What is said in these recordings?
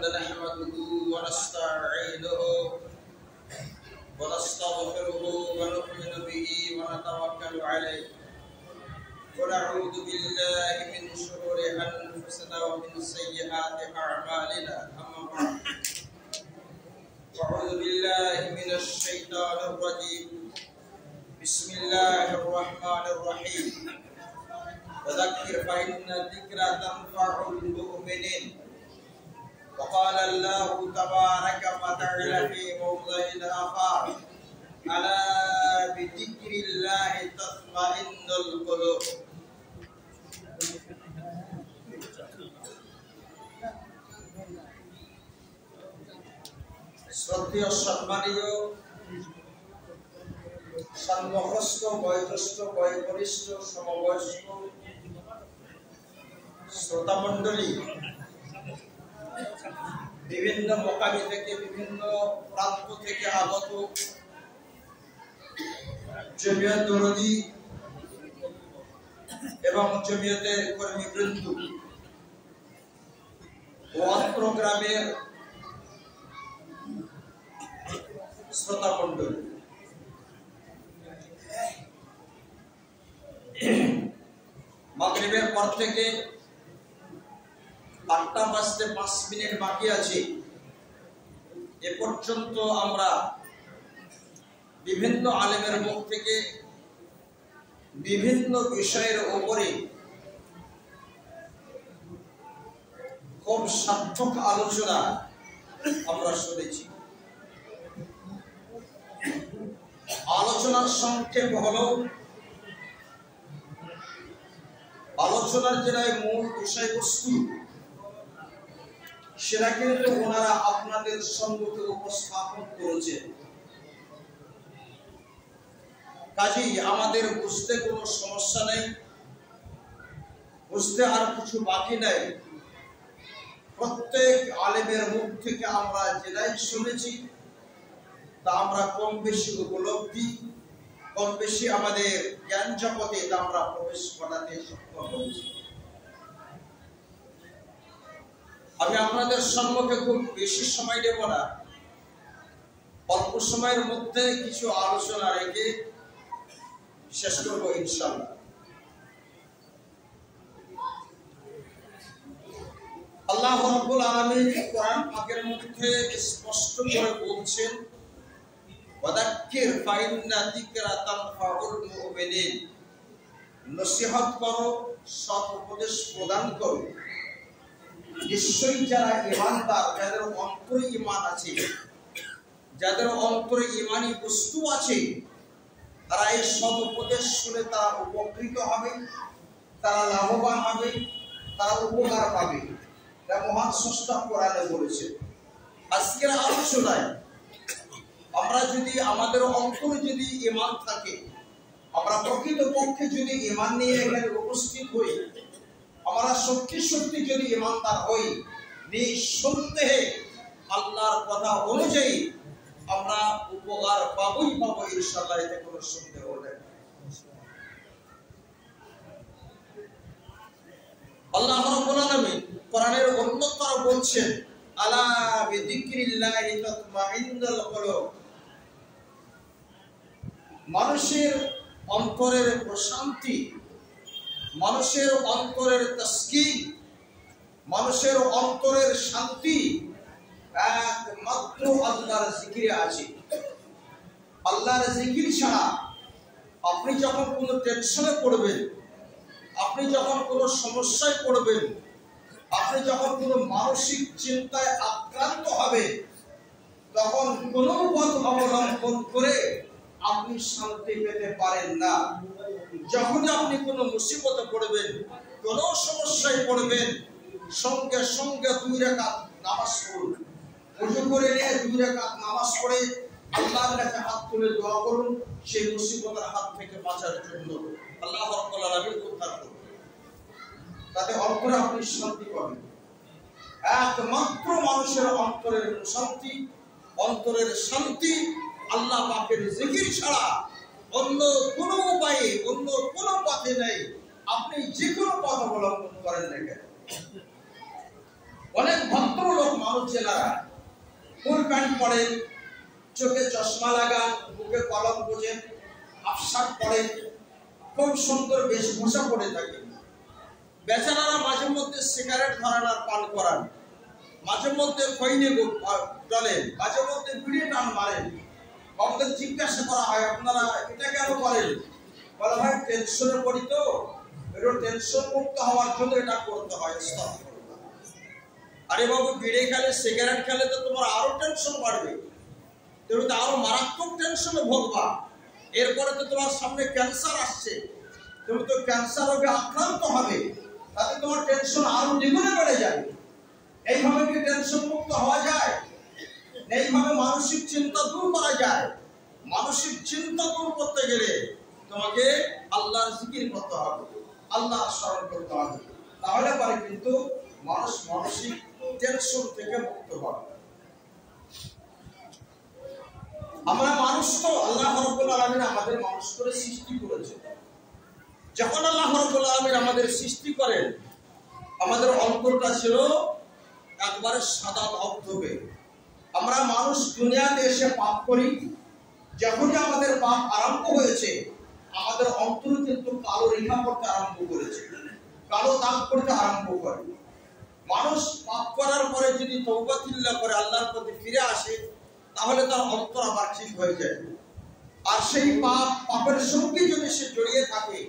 الحمد نحمده ونستعينه ونستغفره ونؤمن به ونتوكل عليه ونعوذ بالله من شرور أنفسنا ومن سيئات أعمالنا أما بعد أعوذ بالله من الشيطان الرجيم بسم الله الرحمن الرحيم وذكر فإن الذكرى تنفع المؤمنين وقال الله تبارك وتعالى في موضع آخر ألا بذكر الله تطمئن القلوب শ্রদ্ধেয় সম্মানীয় সম্মুখস্থ বয়োজ্যেষ্ঠ বয়োবরিষ্ঠ সমবয়স্ক শ্রোতা মণ্ডলী, বিভিন্ন মোকামি থেকে বিভিন্ন প্রান্ত থেকে আগত জমিয়ত দরদি এবং জমিয়তের কর্মীবৃন্দ ও অত্র গ্রামের শ্রোতা মণ্ডলী, মাগরিবের পর থেকে 8টা বাজতে 5 মিনিট বাকি আছে। এ পর্যন্ত আমরা বিভিন্ন আলেমের মুখ থেকে বিভিন্ন বিষয়ের উপরে খুব সার্থক আলোচনা আমরা শুনেছি। আলোচনার সংক্ষেপ হলো, আলোচনার যেটা মূল বিষয়বস্তু সেটা কিন্তু ওনারা আপনাদের সম্মুখে উপস্থাপন করেছেন। কাজেই আমাদের বুঝতে কোনো সমস্যা নেই, বুঝতে আর কিছু বাকি নাই। প্রত্যেক আলেমের মুখ থেকে আমরা যেটাই শুনেছি তা আমরা কম বেশি উপলব্ধি, কম বেশি আমাদের জ্ঞান জগতে তা আমরা প্রবেশ করাতে সক্ষম হয়েছি। আমি আপনাদের সম্মুখে খুব বেশি সময় দেব না, অল্প সময়ের মধ্যে কিছু আলোচনা রেখে শেষ করবো ইনশাআল্লাহ। আল্লাহ রাব্বুল আলামিন কোরআন পাকের মধ্যে স্পষ্ট করে বলছেন, ওয়াদাক্কির ফাইন্না যিকরা তানফাউল মুমিনিন, নসিহত করো, সৎ উপদেশ প্রদান করো। নিশ্চয়ই যারা ঈমানদার, যাদের অন্তরে ঈমান আছে, যাদের অন্তরে ঈমানি বস্তু আছে, তারা এই সৎ উপদেশ শুনে তারা উপকৃত হবে, তারা লাভবান হবে, তারা উপকার পাবে। এটা মহান স্রষ্টা কোরআনে বলেছে। আজকের আলোচনায় আমরা যদি আমাদের অন্তরে যদি ঈমান থাকে, আমরা প্রকৃতপক্ষে যদি ঈমান নিয়ে এখানে উপস্থিত হই, আমরা সত্যি সত্যি যদি ঈমানদার হই, নিঃসন্দেহে আল্লাহর কথা অনুযায়ী আমরা উপকার পাবই পাবো ইনশাআল্লাহ, এতে কোনো সন্দেহ নেই। আল্লাহ রাব্বুল আলামিন কোরআনের অন্যতর বলছেন, আলা বিযিকরিল্লাহি তাতমাইন্নুল কুলুব, মানুষের অন্তরের প্রশান্তি, মানুষের অন্তরের তাসকিন, মানুষের অন্তরের শান্তি একমাত্র আল্লাহর জিকিরে আছে। আল্লাহর জিকির ছাড়া আপনি যখন কোনো টেনশনে পড়বেন, আপনি যখন কোনো সমস্যায় পড়বেন, আপনি যখন কোনো মানসিক চিন্তায় আক্রান্ত হবে, তখন কোনো পথ অবলম্বন করে আপনি শান্তি পেতে পারেন না। যখন আপনি কোনো মুসিবতে পড়বেন, কোনো সমস্যায় পড়বেন, সঙ্গে সঙ্গে 2 রাকাত নামাজ পড়ুন। ওযু করে নিয়ে 2 রাকাত নামাজ পড়ে আল্লাহর কাছে হাত তুলে দোয়া করুন সেই মুসিবতের হাত থেকে বাঁচার জন্য। আল্লাহ রাব্বুল আলামিন উদ্ধার করুন, তাতে অন্তরে আপনি শান্তি পাবেন। একমাত্র মানুষের অন্তরের শান্তি, অন্তরের শান্তি আল্লাহ পাকের জিকির ছাড়া অন্য কোনো উপায়ে, অন্য কোনো পথে নেই। আপনি যে কোনো পথ অবলম্বন করেন না কেন, অনেক ভদ্রলোক মানুষ জেলারা ফুল প্যান্ট পরেন, চোখে চশমা লাগান, বুকে কলম বোঝেন, আফসার পরেন, খুব সুন্দর বেশভূষা পরে থাকেন। বেচারারা মাঝে মধ্যে সিগারেট ধরান আর পান করান, মাঝে মধ্যে খৈনি চলেন, মাঝে মধ্যে বিড়ি টান মারেন। আমাদের জিজ্ঞাসা করা হয়, আপনারা এটা কেন করেন? বলা হয় টেনশনে পড়ি তো, একটু টেনশন মুক্ত হওয়ার জন্য এটা করতে হয়। আরে বাবু, বিড়ি খেলে সিগারেট খেলে তো তোমার আরো টেনশন বাড়বে, তুমি তো আরো মারাত্মক টেনশনে ভোগবা। এরপরে তো তোমার সামনে ক্যান্সার আসছে, তুমি তো ক্যান্সার রোগে আক্রান্ত হবে, তাতে তোমার টেনশন আরো দ্বিগুণে বেড়ে যাবে। এইভাবে কি টেনশন মুক্ত হওয়া যায়? এইভাবে মানসিক চিন্তা দূর করা যায়। মানসিক চিন্তা দূর করতে গেলে তোমাকে আল্লাহর জিকির করতে হবে, আল্লাহর স্মরণ করতে হবে, তাহলে পরে কিন্তু মানুষ মানসিক টেনশন থেকে মুক্ত হবে। আমরা মানুষ তো আল্লাহ রাব্বুল আলামিন আমাদের মানুষ করে সৃষ্টি করেছে। যখন আল্লাহ রাব্বুল আলামিন আমাদের সৃষ্টি করেন, আমাদের অন্তরটা ছিল একবারে সাদা ধবধবে। আমরা মানুষ দুনিয়াতে এসে পাপ করি, যখনই আমাদের পাপ আরম্ভ হয়েছে আমাদের অন্তর কিন্তু কালো রেখা করতে আরম্ভ করেছে, কালো দাগ করতে আরম্ভ করে। মানুষ পাপ করার পরে যদি তওবা তিল্লা করে আল্লাহর প্রতি ফিরে আসে, তাহলে তার অন্তর আবার ঠিক হয়ে যায়। আর সেই পাপের সঙ্গে যদি সে জড়িয়ে থাকে,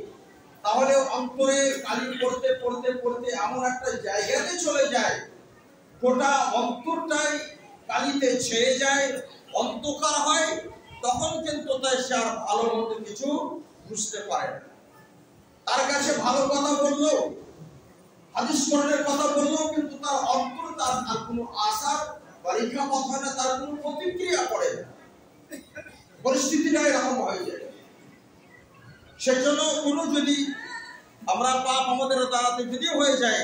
তাহলে অন্তরে কালি পড়তে পড়তে পড়তে এমন একটা জায়গাতে চলে যায়, গোটা অন্তরটাই কালিতে ছেয়ে যায়, অন্ধকার হয়। তখন কিন্তু তাই সে আর ভালো মন্দ কিছু বুঝতে পারে না। তার কাছে ভালো কথা বললো, হাদিস কোরআনের কথা বললো, কিন্তু তার অন্তর তার কোনো আশার বালিকা কথা না, তার কোনো প্রতিক্রিয়া করে না। পরিস্থিতিটা এরকম হয়ে যায়। সেজন্য কোনো যদি আমরা পাপ আমাদের দ্বারাতে যদি হয়ে যায়,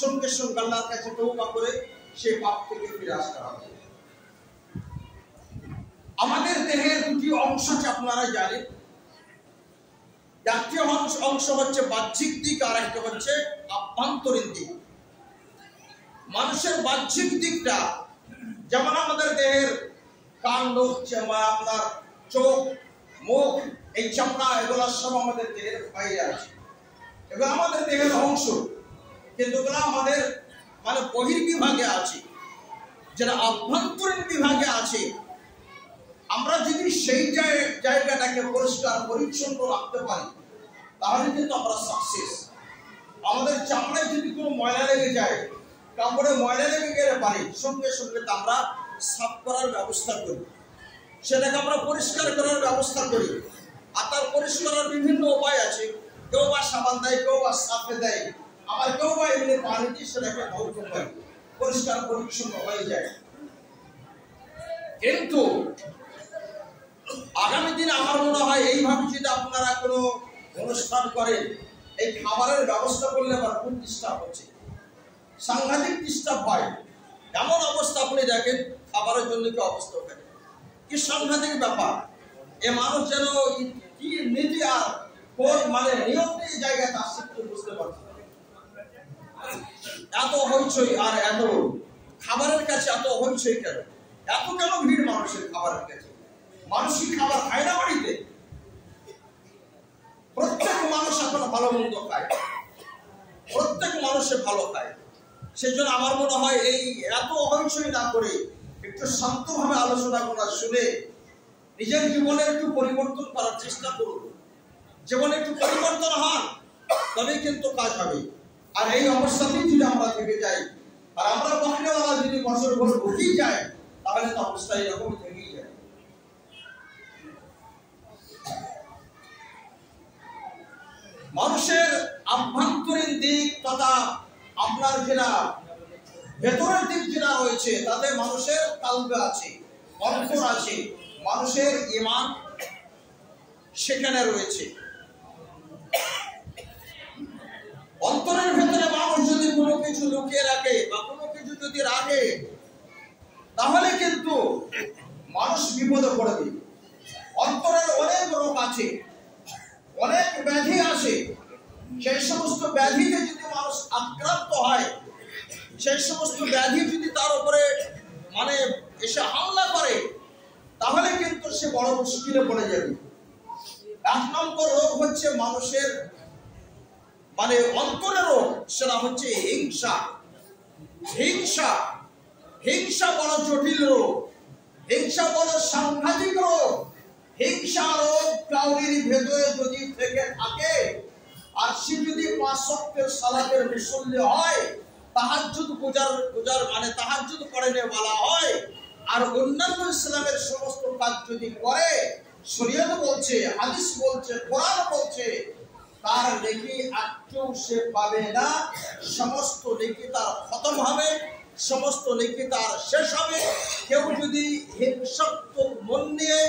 সঙ্গে সঙ্গে আল্লাহর কাছে তওবা করে সেই পাপ থেকে ফিরে আসতে হবে। আমাদের দেহের দুটি অংশ আছে, আপনারা জানেন। একটি অংশ হচ্ছে বাহ্যিক দিক, আর একটা হচ্ছে আভ্যন্তরীণ দিক। মানুষের বাহ্যিক দিকটা যেমন আমাদের দেহের কান, নখ, আপনার চোখ, মুখ, এই চামড়া, এগুলো সব আমাদের দেহের বাইরে আছে, এগুলো আমাদের দেহের অংশ, কিন্তু এগুলো আমাদের মানে বহির্বিভাগে আছে। যেটা আভ্যন্তরীণ বিভাগে আছে, আমরা যদি সেই জায়গাটাকে পরিষ্কার পরিচ্ছন্ন রাখতে পারি, তাহলে কিন্তু আমরা সাকসেস। আমাদের চামড়ায় যদি কোনো ময়লা লেগে যায়, কাপড়ে ময়লা লেগে গেলে পারি, সঙ্গে সঙ্গে আমরা সাফ করার ব্যবস্থা করি, সেটাকে আমরা পরিষ্কার করার ব্যবস্থা করি। আর তার পরিষ্কারের বিভিন্ন উপায় আছে। কেউ বা সাবান দেয়, কেউ বা সাফে দেয়, আবার কেউ বা এমনি পানি দিয়ে সেটাকে ধৌত করে পরিষ্কার পরিচ্ছন্ন হয়ে যায়। কিন্তু আগামী দিনে আমার মনে হয় এইভাবে যদি আপনারা কোনো অনুষ্ঠান করেন, এই খাবারের ব্যবস্থা করলে আবার খুব ডিস্টার্ব হচ্ছে, সাংঘাতিক ডিস্টার্ব হয়। এমন অবস্থা আপনি দেখেন, খাবারের জন্য কি অবস্থা থাকে, কি সাংঘাতিক ব্যাপার। এ মানুষ যেন কি নীতি আর কোন মানে নিয়ম এই জায়গাতে আসছে বুঝতে পারছে। এত হইচই আর এত খাবারের কাছে এত হইচই কেন, এত কেন ভিড় মানুষের খাবারের কাছে? মানুষই খাবার খায় না বাড়িতে? প্রত্যেক মানুষ এখন ভালো মন্দ খায়, প্রত্যেক মানুষে ভালো খায়। সেজন্য আমার মনে হয় এই এত হইচই না করে একটু শান্তভাবে আলোচনা করা, শুনে নিজের জীবনে একটু পরিবর্তন করার চেষ্টা করুন। জীবনে একটু পরিবর্তন হন, তবেই কিন্তু কাজ হবে। আর এই অবস্থাতেই যদি আমরা থেকে যাই, আর আমরা বকরিওয়ালা যদি বছর ভর ঢুকেই যায়, তাহলে তো অবস্থা এরকম থেকেই যায়। মানুষের আভ্যন্তরীণ দিক তথা আপনার যেটা ভেতরের দিক যেটা রয়েছে, তাতে মানুষের কালবে আছে, অন্তর আছে, মানুষের ঈমান সেখানে রয়েছে। অন্তরের ভেতরে মানুষ যদি কোনো কিছু লুকিয়ে রাখে বা কোনো কিছু যদি রাখে, তাহলে কিন্তু মানুষ বিপদে পড়ে দিবে। অন্তরের অনেক রোগ আছে, অনেক ব্যাধি আছে। সেই সমস্ত ব্যাধিতে যদি মানুষ আক্রান্ত হয়, সেই সমস্ত ব্যাধি যদি তার উপরে মুশকিলে পড়ে যাবে। এক নম্বর রোগ হচ্ছে মানুষের মানে অন্তরের রোগ, সেটা হচ্ছে হিংসা। হিংসা হিংসা বড় জটিল রোগ, হিংসা বড় সাংঘাতিক রোগ। হিংসা রোগ কাউরির ভেতরে যদি থেকে থাকে, আর সে যদি 5 ওয়াক্তের সালাতের মুসল্লি হয়, তাহাজ্জুদ পূজার মানে তাহাজ্জুদ পড়েনে বলা হয়, আর অন্যান্য ইসলামের সমস্ত কাজ যদি করে, শরীয়ত বলছে, হাদিস বলছে, কোরআন বলছে, তার নেকি একটু সে পাবে না। সমস্ত নেকি তার খতম হবে, সমস্ত নেকি তার শেষ হবে। কেউ যদি হিংসাত্মক মন নিয়ে,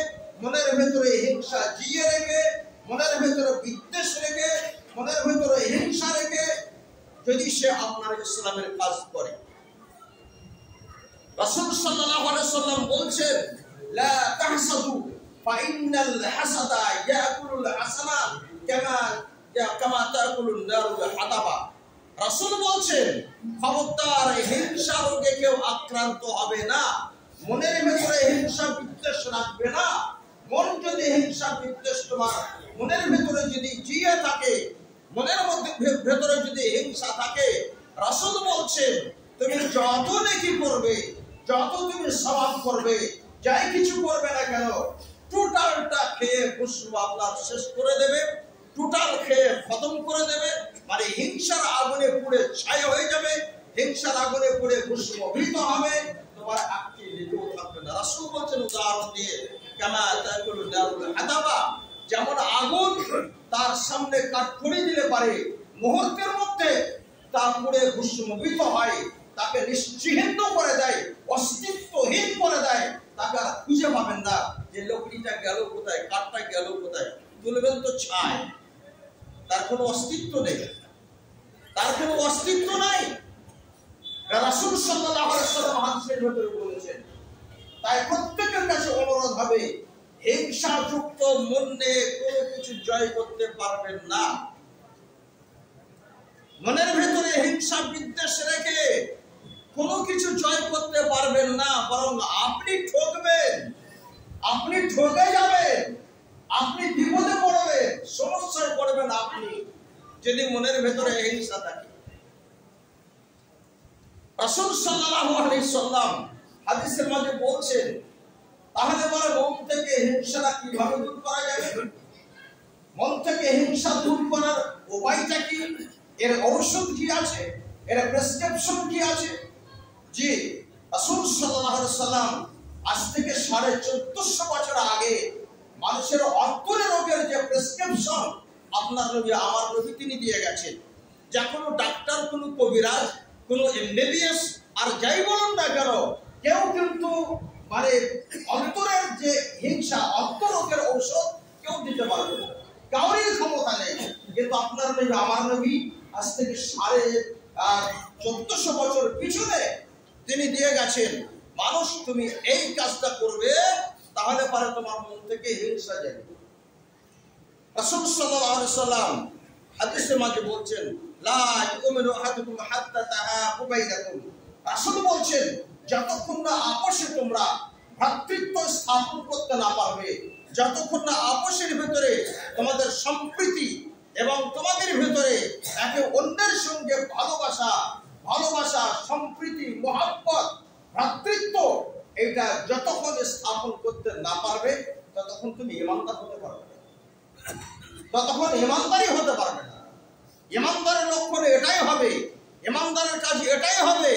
মনের ভেতরে হিংসা জিয়ে রেখে, মনের ভেতরে বিদ্বেষ রেখে, মনের ভেতরে হিংসা রেখে যদি সে আপনার ইসলামের কাজ করে, রাসূল সাল্লাল্লাহু আলাইহি ওয়াসাল্লাম বলছেন, লা তাহসাদু ফাইন্নাল হাসাদা ইয়াকুলুল হাসানা কামা তাকুলুন নারুল হাতাবা। রাসূল বলছেন, খবরদার হিংসা রোগে কেউ আক্রান্ত হবে না, মনের ভেতরে হিংসা বিদ্বেষ রাখবে না। মন যদি হিংসা বিদ্বেষ তোমার মনের ভেতরে যদি জিয়ে থাকে, মনের মধ্যে ভেতরে যদি হিংসা থাকে, রাসূল বলছেন তুমি যত নেকি করবে, যত তুমি সওয়াব করবে, যাই কিছু করবে না কেন, টোটালটা খেয়ে খুশবু আপনার শেষ করে দেবে, টোটাল খেয়ে খতম করে দেবে। মানে হিংসার আগুনে পুড়ে ছাই হয়ে যাবে, হিংসার আগুনে পুড়ে ভস্মীভূত হবে, তোমার একটি নেকিও থাকবে না। রাসূল বলছেন উদাহরণ দিয়ে, কামা তাকুলুন নারুল হাতাবা, যেমন আগুন তার সামনে কাঠখড়ি দিলে পারে মুহূর্তের মধ্যে তা পুড়ে ভস্মীভূত হয়, তাকে নিশ্চিহ্ন করে দেয়, অস্তিত্বহীন করে দেয়, তাকে আর খুঁজে পাবেন না যে লকড়িটা গেল কোথায়, কাঠটা গেল কোথায়। তুলবেন তো ছাই, তার কোনো অস্তিত্ব নেই, তার কোনো অস্তিত্ব নাই। রাসূল সাল্লাল্লাহু আলাইহি ওয়াসাল্লাম হাদিসের ভিতরে বলেছেন। তাই প্রত্যেকের কাছে অনুরোধ হবে, হিংসাযুক্ত মন নিয়ে কোনো কিছু জয় করতে পারবেন না। মনের ভেতরে হিংসা বিদ্বেষ রেখে কোনো কিছু জয় করতে পারবেন না, বরং আপনি ঠকবেন, আপনি ঠকে যাবেন, আপনি বিপদে পড়বেন, সমস্যায় পড়বেন আপনি, যদি মনের ভেতরে হিংসা থাকে। রাসূল সাল্লাল্লাহু আলাইহি সাল্লাম হাদিসের মধ্যে বলছেন, তাহলে বলে মন থেকে হিংসাটা কিভাবে দূর করা যাবে? মন থেকে হিংসা দূর করার উপায়টা কি? এর ঔষধ কি আছে? এর প্রেসক্রিপশন কি আছে? জি, রাসূল সাল্লাল্লাহু আলাইহি সাল্লাম আজ থেকে 1450 বছর আগে মানুষের অন্তরের রোগের যে প্রেসক্রিপশন আপনার নবী, আমার নবী তিনি দিয়ে গেছেন। যা কোনো ডাক্তার, কোনো কবিরাজ, কোনো এমবিবিএস আর যাই বলুন না কেন, কেউ কিন্তু মানে অন্তরের যে হিংসা, অন্তররোগের ঔষধ কেউ দিতে পারবে না, কাউরই ক্ষমতা নেই। কিন্তু আপনার নবী, আমার নবী আজ থেকে 1450 বছর পিছনে তিনি দিয়ে গেছেন, মানুষ তুমি এই কাজটা করবে, তাহলে পারে তোমার মন থেকে হিংসা যাবে। রাসূল সাল্লাল্লাহু আলাইহি ওয়াসাল্লাম হাদিসের মাঝে বলছেন, লা ইউমিনু আহাদুকুম হাত্তা তাহাবু বাইনাকুম। রাসূল বলছেন, যতক্ষণ না আপোষে তোমরা ভ্রাতৃত্ব স্থাপন করতে না পারবে, যতক্ষণ না আপোষের ভিতরে তোমাদের সম্প্রীতি এবং তোমাদের ভিতরে একে অন্যের সঙ্গে ভালোবাসা, সম্প্রীতি, মহব্বত, ভ্রাতৃত্ব, এটা যতক্ষণ স্থাপন করতে না পারবে, ততক্ষণ তুমি ঈমানদার হতে পারবে না, ততক্ষণ ঈমানদারই হতে পারবে না। ঈমানদারের লক্ষণ এটাই হবে, ঈমানদারের কাজ এটাই হবে,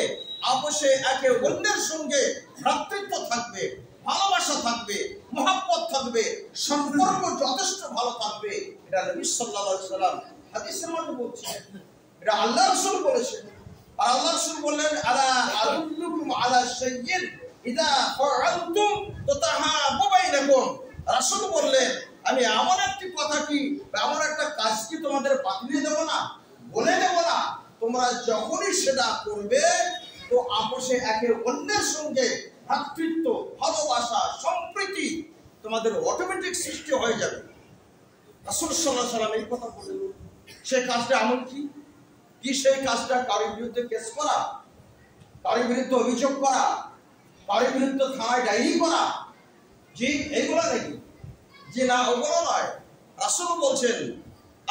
আপোষে একে অন্যের সঙ্গে ভ্রাতৃত্ব থাকবে, ভালোবাসা থাকবে, মহব্বত থাকবে, সম্পর্ক যথেষ্ট ভালো থাকবে। এটা নবী সাল্লাল্লাহু আলাইহি ওয়াসাল্লাম হাদিসের মধ্যে বলছেন, এটা আল্লাহ রাসূল বলেছেন। আর আল্লাহ রাসূল বললেন, আলা আদুল্লুকুম আলা শাইইন ইযা ফাআলতুম তাতাহাবু বাইনাকুম। রাসূল বললেন, আমি এমন একটি কথা কি, এমন একটা কাজ কি তোমাদের বাতলিয়ে দেব না, বলে দেব না, তোমরা যখনই সেটা করবে তো আপোষে একে অন্যের সঙ্গে ভ্রাতৃত্ব, ভালোবাসা, সম্প্রীতি তোমাদের অটোমেটিক সৃষ্টি হয়ে যাবে। রাসূল সাল্লাল্লাহু আলাইহি ওয়াসাল্লাম এই কথা বললেন। সেই কাজটা এমন কি? সেই কাজটা? কারোর বিরুদ্ধে কেস করা, কারোর বিরুদ্ধে অভিযোগ করা, কারোর বিরুদ্ধে থানায় ডায়েরি করা, জি এইগুলো নাকি? জি না, ওগুলো নয়। রাসূল বলছেন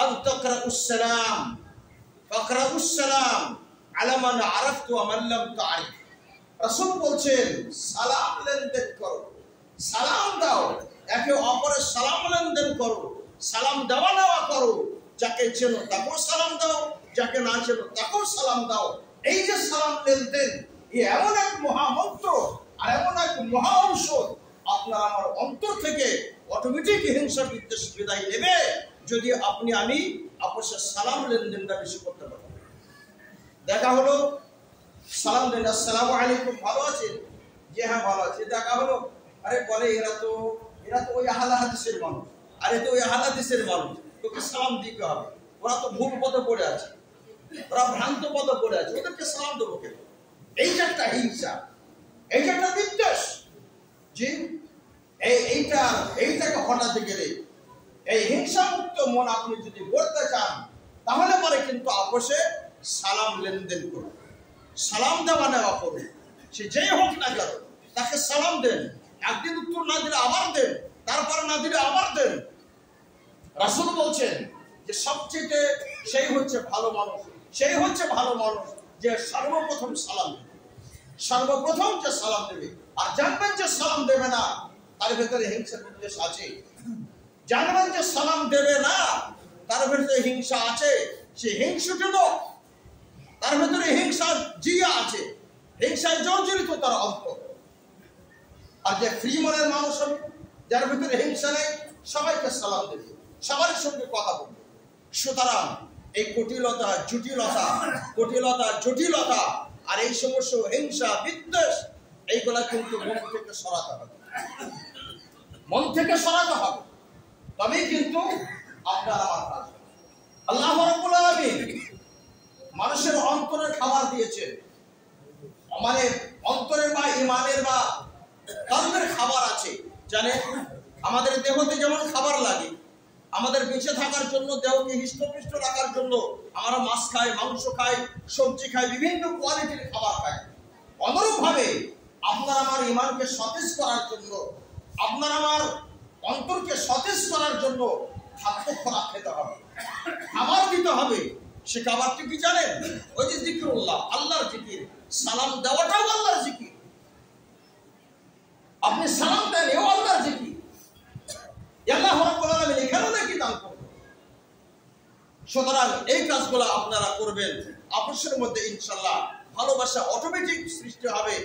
আন তাকরাউস সালাম ফাকরাউস সালাম আলা মান আরাফতু ওয়া মান লাম তা'রিফ। রাসূল বলছেন সালাম লেনদেন করো, সালাম দাও, একে অপরের সালাম লেনদেন করো, সালাম দেওয়া নেওয়া করো। যাকে চেনো তাকেও সালাম দাও, যাকে না চেনো তাকেও সালাম দাও। এই যে সালাম লেনদেন, এমন এক মহামন্ত্র আর এমন এক মহা ঔষধ, আপনার আমার অন্তর থেকে অটোমেটিক হিংসা বিদ্বেষ বিদায় নেবে যদি আমি আপসের সালাম লেনদেনটা বেশি করতে পারি। দেখা হলো, সালাম দেন, আসসালামু আলাইকুম, ভালো আছেন? যে হ্যাঁ ভালো আছে। দেখা হলো, আরে বলে এরা তো ওই আহলে হাদিসের মানুষ, আরে তো ওই আহলে হাদিসের মানুষ, তোকে সালাম দিতে হবে, ওরা তো ভুল পথে পড়ে আছে, ওরা ভ্রান্ত পথে পড়ে আছে, ওদেরকে সালাম দেবো কেন? এই যে একটা হিংসা, এই যে একটা বিদ্বেষ, জি এইটাকে হটাতে গেলে, এই হিংসা মুক্ত মন আপনি যদি গড়তে চান, তাহলে পরে কিন্তু আপসে সালাম লেনদেন করুন, সালাম দেওয়া নেওয়া করুন। সে যেই হোক না কেন তাকে সালাম দেন, একদিন উত্তর না দিলে আবার দেন, তারপরে না দিলে আবার দেন। রাসূল বলছেন যে সবচেয়ে সেই হচ্ছে ভালো মানুষ, সেই হচ্ছে ভালো মানুষ যে সর্বপ্রথম সালাম দেবে, সর্বপ্রথম যে সালাম দেবে। আর জানবেন যে সালাম দেবে না তার ভেতরে হিংসা বিদ্বেষ আছে, জানবেন যে সালাম দেবে না তার ভেতরে হিংসা আছে, সে হিংসুটে লোক, তার ভেতরে হিংসা জিয়া আছে, হিংসায় জর্জরিত তার অন্তর। আর যে ফ্রি মনের মানুষ হবে, যার ভিতরে হিংসা নেই, সবাইকে সালাম দেবে, সবার সঙ্গে কথা বলবে। সুতরাং এই কুটিলতা জটিলতা আর এই সমস্ত হিংসা বিদ্বেষ, এইগুলা কিন্তু মন থেকে সরাতে হবে, মন থেকে সরাতে হবে, তবেই কিন্তু আপনার আমার কাজ। আল্লাহ রাব্বুল আলামিন মানুষের অন্তরে খাবার দিয়েছেন, আমাদের অন্তরের বা ইমানের বা কর্মের খাবার আছে। জানেন, আমাদের দেহতে যেমন খাবার লাগে, আমাদের বেঁচে থাকার জন্য, দেহকে হৃষ্টপুষ্ট রাখার জন্য আমরা মাছ খাই, মাংস খাই, সবজি খাই, বিভিন্ন কোয়ালিটির খাবার খাই। অনুরূপভাবে আপনার আমার ইমানকে সতেজ করার জন্য, আপনার আমার অন্তরকে সতেজ করার জন্য খাদ্য খোরাক খেতে হবে, খাবার দিতে হবে। সে খাবারটি কি জানেন? ওই যে জিকিরুল্লাহ, আল্লাহর জিকির। সালাম দেওয়াটাও আল্লাহর জিকির, আপনি সালাম দেন এও আল্লাহর জিকির। আল্লাহ রাব্বুল আলামিন এখানেও নাকি দান করবেন। সুতরাং এই কাজগুলো আপনারা করবেন, আপনাদের মধ্যে ইনশাআল্লাহ ভালোবাসা অটোমেটিক সৃষ্টি হবে,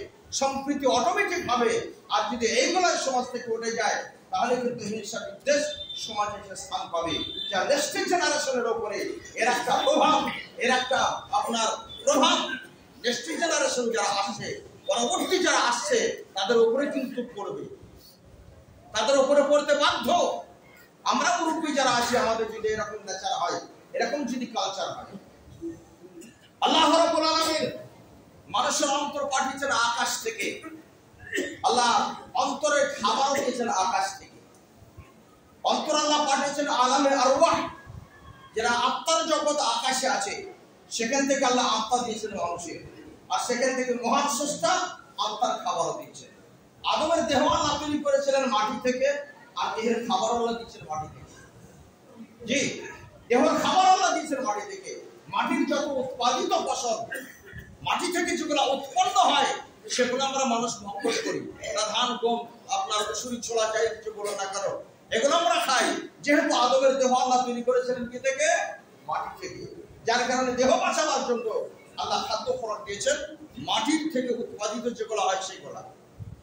সম্প্রীতি অটোমেটিক হবে। আর যদি এইগুলো সমাজ থেকে উঠে যায়, তাহলে কিন্তু হিংসা বিদ্বেষ সমাজে স্থান পাবে, যা নেক্সট জেনারেশনের উপরে এর একটা প্রভাব, নেক্সট জেনারেশন যারা আসছে, পরবর্তী যারা আসছে, তাদের উপরে কিন্তু পড়বে, তাদের উপরে পড়তে বাধ্য। আমরা মুরব্বী যারা আছি, আমাদের যদি এরকম নেচার হয়, এরকম যদি কালচার হয়, আল্লাহ রাব্বুল আলামিন মানুষের অন্তর পাঠিয়েছেন আকাশ থেকে, আল্লাহ অন্তরের খাবার দিয়েছেন আকাশ থেকে। অন্তর আল্লাহ পাঠিয়েছেন আলামে আরওয়াহ, যারা আত্মার জগৎ আকাশে আছে, সেখান থেকে আল্লাহ আত্মা দিয়েছেন মানুষের, আর সেখান থেকে মহান স্রষ্টা আত্মার খাবারও দিয়েছেন। আদমের দেহ আল্লাহ তৈরি করেছিলেন মাটি থেকে, আর দেহের খাবার আল্লাহ দিয়েছেন মাটি থেকে। জি, দেহের খাবার আল্লাহ দিয়েছেন মাটি থেকে। মাটির যত উৎপাদিত ফসল, মাটি থেকে যেগুলো উৎপন্ন হয়, সেগুলো আমরা মানুষ ভক্ষণ করি। ধান, গম, আপনার মুসুরি, ছোলা, যাই কিছু বলো না কেন, এগুলো আমরা খাই। যেহেতু আদমের দেহ আল্লাহ তৈরি করেছিলেন কি থেকে? মাটি থেকে। যার কারণে দেহ বাঁচাবার জন্য আল্লাহ খাদ্য খোরাক দিয়েছেন মাটির থেকে উৎপাদিত যেগুলো হয় সেগুলো।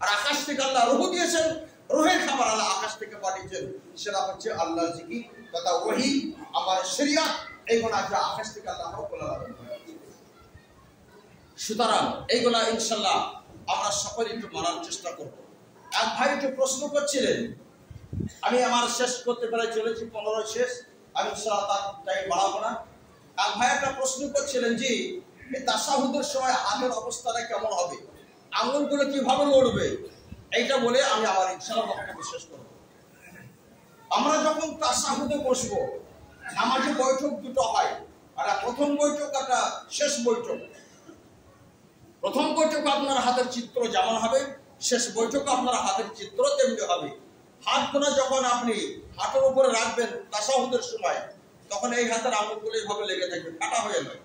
আর আকাশ থেকে আল্লাহ রূহ দিয়েছেন, রূহের খাবার আল্লাহ আকাশ থেকে পাঠিয়েছেন, সেটা হচ্ছে আল্লাহর জিকির তথা ওহী, আমার শরিয়াত, এইগুলো যা আকাশ থেকে আল্লাহ রাব্বুল আলামিন। সুতরাং এইগুলা ইনশাআল্লাহ আমরা সকলে একটু মানার চেষ্টা করব। এক ভাই একটু প্রশ্ন করছিলেন, আমি আমার শেষ করতে প্রায় চলেছি, 15 শেষ, আমি ইনশাআল্লাহ তার টাইম বাড়াবো না। এক ভাই একটা প্রশ্ন করছিলেন, জি এই তাশাহুদের সময় হাতের অবস্থাটা কেমন হবে, আঙ্গুলগুলো কিভাবে লড়বে, এইটা বলে আমি আমার ইনশাআল্লাহ বক্তব্য শেষ করব। আমরা যখন তাশাহুদে বসবো, নামাজে বৈঠক দুটো হয়, একটা প্রথম বৈঠক, একটা শেষ বৈঠক। প্রথম বৈঠক আপনার হাতের চিত্র যেমন হবে, শেষ বৈঠক আপনার হাতের চিত্র তেমনি হবে। হাতগুলো যখন আপনি হাতের উপরে রাখবেন তাশাহুদের সময়, তখন এই হাতের আঙুলগুলো এইভাবে লেগে থাকবে, ফাটা হয়ে নয়,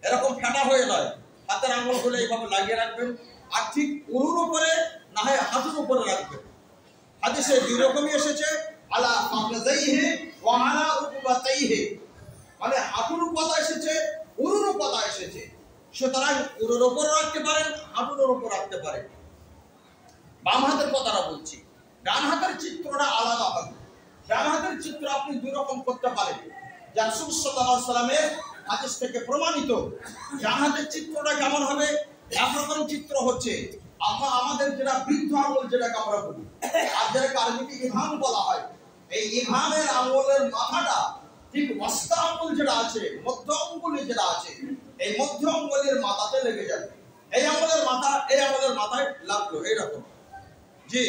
এরকম ফাটা হয়ে নয়, হাতের আঙুলগুলো এইভাবে লাগিয়ে রাখবেন। আর ঠিক উরুর উপরে না হয় হাঁটুর উপরে রাখবেন। হাদিসে দুই রকমই এসেছে, আলা ফাকযাইহি ওয়া আলা রুকবাতাইহি, মানে হাঁটুর কথা এসেছে, উরুর কথা এসেছে। সুতরাং উরুর উপর রাখতে পারেন, হাঁটুর উপর রাখতে পারেন। বাম হাতের কথাটা বলছি, ডান হাতের চিত্রটা আলাদা হবে। ডান হাতের চিত্র আপনি দুই রকম করতে পারেন, যা রাসূল সাল্লাল্লাহু আলাইহি সাল্লামের হাদিস থেকে প্রমাণিত। ডান হাতের চিত্রটা কেমন হবে? একরকম চিত্র হচ্ছে আমাদের যেটা বৃদ্ধ আঙুল যেটাকে আমরা বলি, আর যেটাকে আরবিতে ইবহাম বলা হয়, এই ইবহামের আঙুলের মাথাটা ঠিক ওয়াস্তা আঙুল যেটা আছে, মধ্য আঙুলে যেটা আছে, এই মধ্য আঙুলের মাথাতে লেগে যাবে। এই আঙুলের মাথায় লাগলো এইরকম। জি,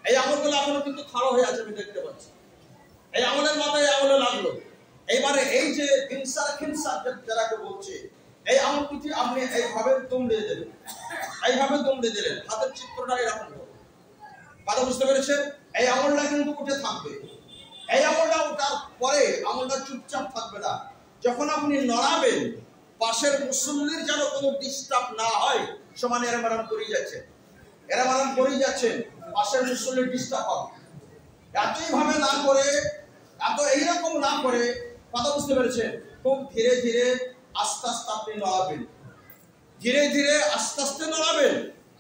এই আঙুলগুলো এখনো কিন্তু খাড়া হয়ে আছে, আমি দেখতে পাচ্ছি। এই আঙুলের মাথায় আঙুলে লাগলো। এইবারে এই যে খিনসার যেটাকে বলছে, এই আঙুলটি আপনি এইভাবে দুমড়ে দেবেন, এইভাবে দুমড়ে দিলেন, হাতের চিত্রটা এরকম হবে। কথা বুঝতে পেরেছেন? এই আঙুলটা কিন্তু উঠে থাকবে। এই আঙুলটা ওঠার পরে আঙুলটা চুপচাপ থাকবে না। যখন আপনি নড়াবেন, পাশের মুসল্লির যেন কোনো ডিস্টার্ব না হয়, সমানে এরম করেই যাচ্ছেন, পাশের মুসল্লির ডিস্টার্ব হবে। এতইভাবে না করে, এত এইরকম না করে, কথা বুঝতে পেরেছেন? খুব ধীরে ধীরে আস্তে আস্তে আপনি নড়াবেন, ধীরে ধীরে আস্তে আস্তে নড়াবেন।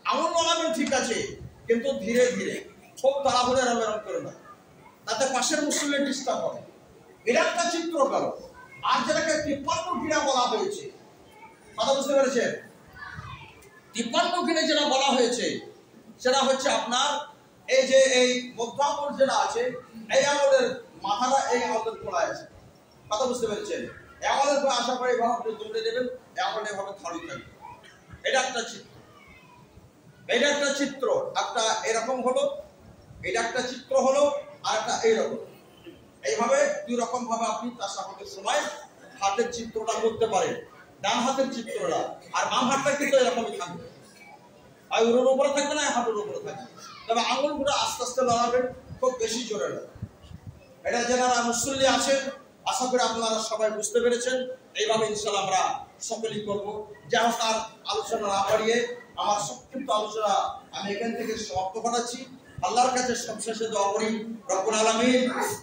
আঙুল নড়াবেন ঠিক আছে, কিন্তু ধীরে ধীরে, খুব তাড়াহুড়ো এরম করে না, তাতে পাশের মুসল্লির ডিস্টার্ব হবে। এটা একটা চিত্র গেল। আর যেটাকে 53 ক্রিয়া বলা হয়েছে, কথা বুঝতে পেরেছেন? 53 ক্রিয়া যেটা বলা হয়েছে, সেটা হচ্ছে আপনার এই যে এই মধ্য আঙুল যেটা আছে, এই আঙুলের মাথাটা এই আঙুলের গোড়ায় আছে। কথা বুঝতে পেরেছেন? এই আঙুলের গোড়া আসার পরে এইভাবে আপনি দুমড়ে দেবেন, এই আঙুলটা এভাবে খালি থাকবে। এটা একটা চিত্র, এটা একটা চিত্র, একটা এরকম হলো, এটা একটা চিত্র হলো, আর একটা এইরকম। এইভাবে দুই রকম ভাবে আপনি তাশাহুদের সময় হাতের চিত্রটা করতে পারেন। ডান হাতের চিত্রটা, আর বাম হাতটা কিন্তু এরকমই থাকবে, আর উরুর উপরে থাকবে না, হাতের উপরে থাকবে। তবে আঙুলগুলো আস্তে আস্তে লড়াবেন, খুব বেশি জোরে না। এটা যারা মুসল্লি আছেন, আশা করি আপনারা সবাই বুঝতে পেরেছেন। এইভাবে ইনশাআল্লাহ আমরা সকলেই করবো। যাই হোক, আর আলোচনা না বাড়িয়ে আমার সংক্ষিপ্ত আলোচনা আমি এখান থেকে সমাপ্ত করাচ্ছি। আল্লাহর কাছে সবশেষে দোয়া করি, রব্বুল আলামিন,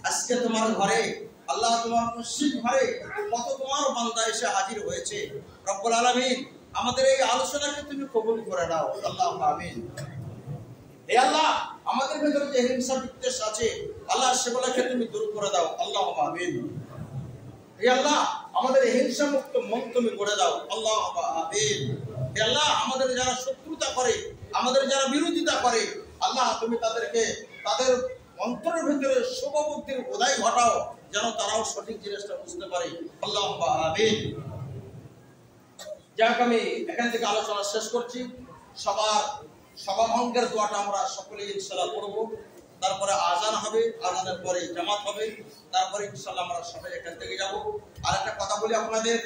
আজকে তোমার ঘরে, আল্লাহ তোমার মসজিদ ঘরে কত তোমার বান্দা এসে হাজির হয়েছে। রব্বুল আলামিন, আমাদের এই আলোচনাকে তুমি কবুল করে নাও, আল্লাহুম্মা আমিন। হে আল্লাহ, আমাদের ভিতরে যে হিংসা বিদ্বেষ আছে, আল্লাহ সেগুলোকে তুমি দূর করে দাও, আল্লাহুম্মা আমিন। হে আল্লাহ, আমাদের হিংসা মুক্ত মন তুমি করে দাও, আল্লাহুম্মা আমিন। হে আল্লাহ, আমাদের যারা শত্রুতা করে, আমাদের যারা বিরোধিতা করে, আল্লাহ তুমি তাদেরকে তাদের অন্তরের ভিতরে শুভ বুদ্ধির উদয় ঘটাও, যেন তারাও সঠিক জিনিসটা বুঝতে পারে, আল্লাহুম্মা আমিন। যাক, আমি এখান থেকে আলোচনা শেষ করছি। সভাভঙ্গের দোয়াটা আমরা সকলে ইনশাআল্লাহ করব। তারপরে আজান হবে, আজানের পরে জামাত হবে, তারপরে ইনশাআল্লাহ আমরা সবাই এখান থেকে যাব। আর একটা কথা বলি আপনাদের,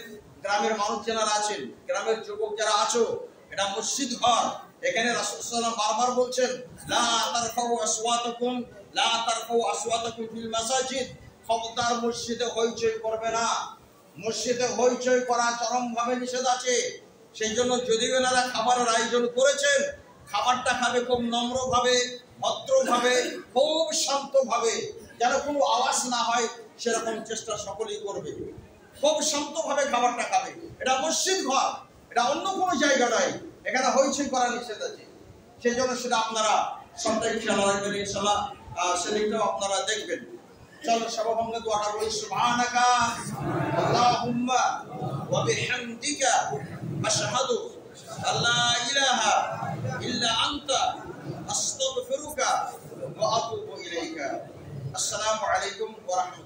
গ্রামের মানুষ যারা আছেন, গ্রামের যুবক যারা আছো, এটা মসজিদ ঘর। এখানে রাসূল সাল্লাল্লাহু আলাইহি ওয়াসাল্লাম বারবার বলছেন, লা তারফাউ আসওয়াতাকুম ফিল মাসাজিদ, খবরদার মসজিদে হইচই করবে না। মসজিদে হইচই করা চরমভাবে নিষেধ আছে। সেই জন্য যদি ওনারা খাবারের আয়োজন করেছেন, খাবারটা খাবে খুব নম্রভাবে, ভদ্রভাবে, খুব শান্তভাবে, যেন কোনো আওয়াজ না হয়, সেরকম চেষ্টা সকলেই করবে। খুব শান্তভাবে খাবারটা খাবে। এটা মসজিদ ঘর, এটা অন্য কোনো জায়গা নয়। এখানে হইচই করা নিষেধ আছে। সেই জন্য সেটা আপনারা সবটাই খেয়াল রাখবেন ইনশাআল্লাহ, সেদিকটাও আপনারা দেখবেন। চলো সর্বভঙ্গ দোয়াটা বলি, সুবহানাকা আল্লাহুম্মা ওয়া বিহামদিকা আশহাদু আল্লা ইলাহা ইল্লা আনতা আস্তাগফিরুকা ওয়া আতুবু ইলাইকা। আসসালামু আলাইকুম ওয়া রাহমাতুল্লাহ।